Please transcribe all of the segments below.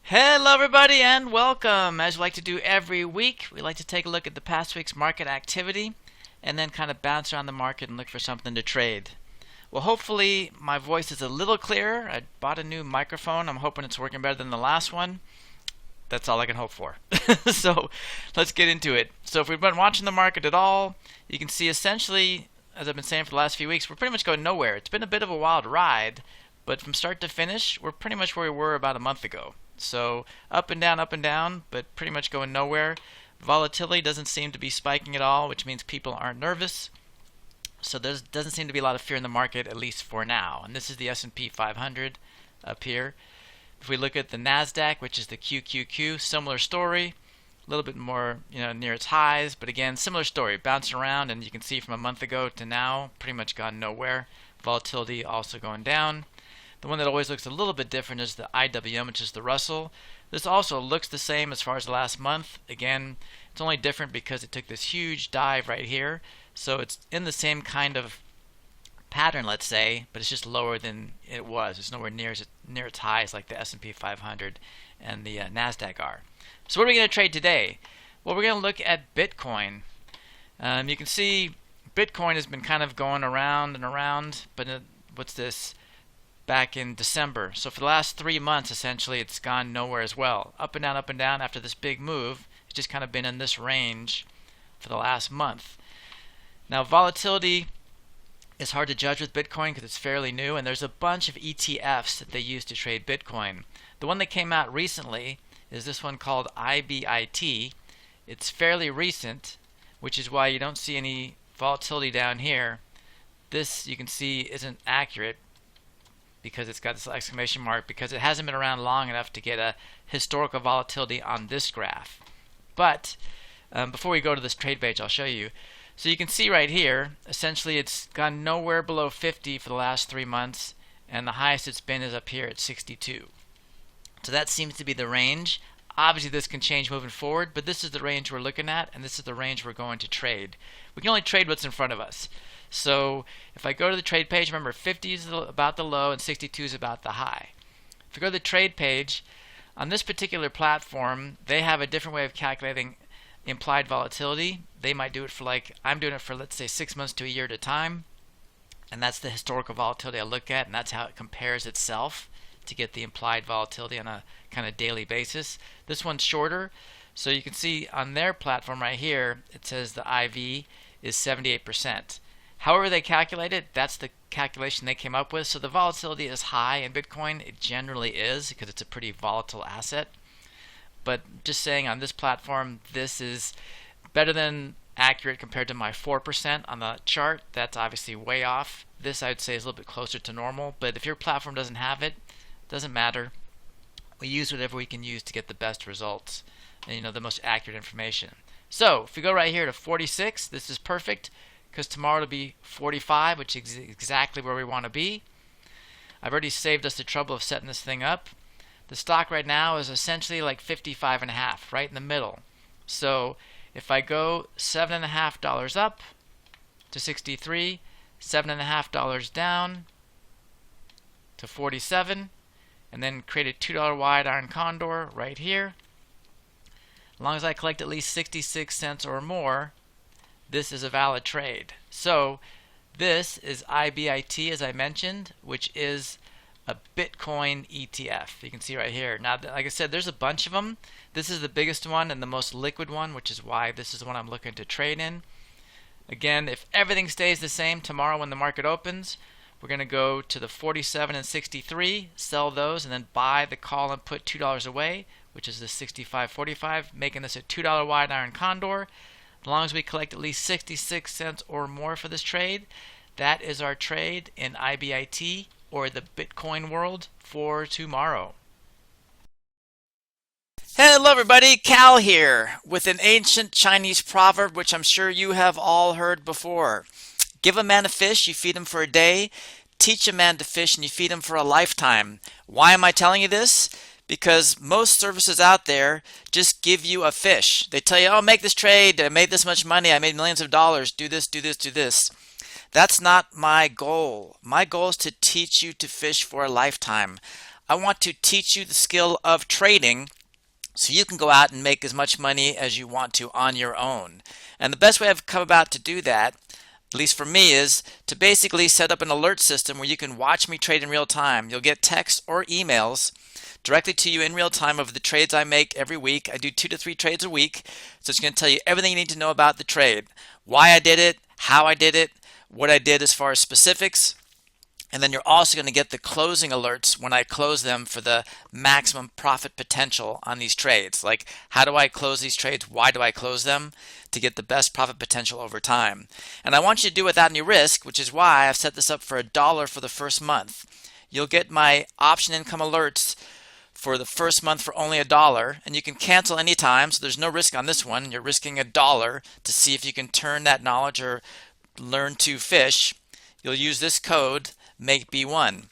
Hello, everybody, and welcome. As we like to do every week, we like to take a look at the past week's market activity and then kind of bounce around the market and look for something to trade. Well, hopefully, my voice is a little clearer. I bought a new microphone. I'm hoping it's working better than the last one. That's all I can hope for. So, let's get into it. So, if we've been watching the market at all, you can see essentially, as I've been saying for the last few weeks, we're pretty much going nowhere. It's been a bit of a wild ride, but from start to finish, we're pretty much where we were about a month ago. So up and down, but pretty much going nowhere. Volatility doesn't seem to be spiking at all, which means people aren't nervous. So there doesn't seem to be a lot of fear in the market, at least for now. And this is the S&P 500 up here. If we look at the NASDAQ, which is the QQQ, similar story. A little bit more, near its highs, but again, similar story, bouncing around, and you can see from a month ago to now, pretty much gone nowhere. Volatility also going down. The one that always looks a little bit different is the IWM, which is the Russell. This also looks the same as far as the last month. Again, it's only different because it took this huge dive right here. So it's in the same kind of pattern, let's say, but it's just lower than it was. It's nowhere near its highs like the S&P 500 and the NASDAQ are. So what are we going to trade today? Well, we're going to look at Bitcoin. You can see Bitcoin has been kind of going around and around, but what's this? Back in December. So for the last 3 months, essentially, it's gone nowhere as well. Up and down after this big move. It's just kind of been in this range for the last month. Now, volatility is hard to judge with Bitcoin because it's fairly new, and there's a bunch of ETFs that they use to trade Bitcoin. The one that came out recently is this one called IBIT. It's fairly recent, which is why you don't see any volatility down here. This, you can see, isn't accurate because it's got this exclamation mark because it hasn't been around long enough to get a historical volatility on this graph. But before we go to this trade page, I'll show you. So you can see right here, essentially it's gone nowhere below 50 for the last 3 months, and the highest it's been is up here at 62. So that seems to be the range. Obviously this can change moving forward, but this is the range we're looking at, and this is the range we're going to trade. We can only trade what's in front of us. So if I go to the trade page, remember 50 is about the low and 62 is about the high. If you go to the trade page, on this particular platform, they have a different way of calculating implied volatility. They might do it for I'm doing it for, let's say, 6 months to a year at a time. And that's the historical volatility I look at, and that's how it compares itself to get the implied volatility on a kind of daily basis. This one's shorter, so you can see on their platform right here, it says the IV is 78%. However they calculate it, that's the calculation they came up with. So the volatility is high in Bitcoin. It generally is because it's a pretty volatile asset. But just saying on this platform, this is better than accurate compared to my 4% on the chart. That's obviously way off. This I'd say is a little bit closer to normal. But if your platform doesn't have it, doesn't matter. We use whatever we can use to get the best results and the most accurate information. So if we go right here to 46, this is perfect, because tomorrow it'll be 45, which is exactly where we want to be. I've already saved us the trouble of setting this thing up. The stock right now is essentially like 55.5, right in the middle. So if I go $7.50 up to 63, $7.50 down to 47, and then create a $2 wide iron condor right here. As long as I collect at least 66 cents or more, this is a valid trade. So this is IBIT, as I mentioned, which is a Bitcoin ETF. You can see right here. Now, like I said, there's a bunch of them. This is the biggest one and the most liquid one, which is why this is the one I'm looking to trade in. Again, if everything stays the same tomorrow when the market opens, we're going to go to the 47 and 63, sell those, and then buy the call and put $2 away, which is the 65.45, making this a $2 wide iron condor. As long as we collect at least 66 cents or more for this trade, that is our trade in IBIT, or the Bitcoin world, for tomorrow. Hello everybody, Cal here with an ancient Chinese proverb which I'm sure you have all heard before. Give a man a fish, you feed him for a day. Teach a man to fish and you feed him for a lifetime. Why am I telling you this? Because most services out there just give you a fish. They tell you, oh, make this trade, I made this much money, I made millions of dollars, do this, do this, do this. That's not my goal. My goal is to teach you to fish for a lifetime. I want to teach you the skill of trading so you can go out and make as much money as you want to on your own. And the best way I've come about to do that, at least for me, is to basically set up an alert system where you can watch me trade in real time. You'll get texts or emails directly to you in real time of the trades I make every week. I do 2 to 3 trades a week, so it's going to tell you everything you need to know about the trade, why I did it, how I did it, what I did as far as specifics. And then you're also going to get the closing alerts when I close them for the maximum profit potential on these trades. Like, how do I close these trades? Why do I close them? To get the best profit potential over time. And I want you to do it without any risk, which is why I've set this up for $1 for the first month. You'll get my option income alerts for the first month for only $1, and you can cancel anytime, so there's no risk on this one. You're risking $1 to see if you can turn that knowledge or learn to fish. You'll use this code, MakeB1.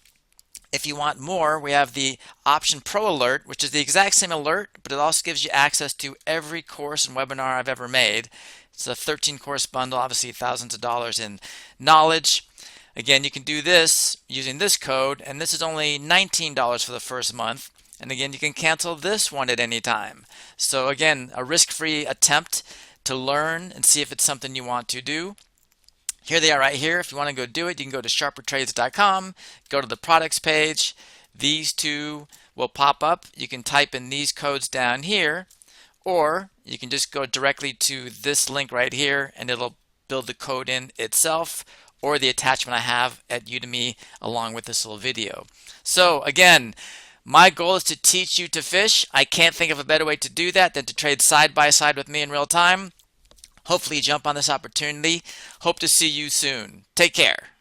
If you want more, we have the Option Pro Alert, which is the exact same alert, but it also gives you access to every course and webinar I've ever made. It's a 13-course bundle, obviously thousands of dollars in knowledge. Again, you can do this using this code, and this is only $19 for the first month. And again, you can cancel this one at any time. So again, a risk-free attempt to learn and see if it's something you want to do. Here they are right here. If you want to go do it, you can go to sharpertrades.com, go to the products page. These two will pop up. You can type in these codes down here, or you can just go directly to this link right here and it'll build the code in itself, or the attachment I have at Udemy along with this little video. So again, my goal is to teach you to fish. I can't think of a better way to do that than to trade side by side with me in real time. Hopefully you jump on this opportunity. Hope to see you soon. Take care.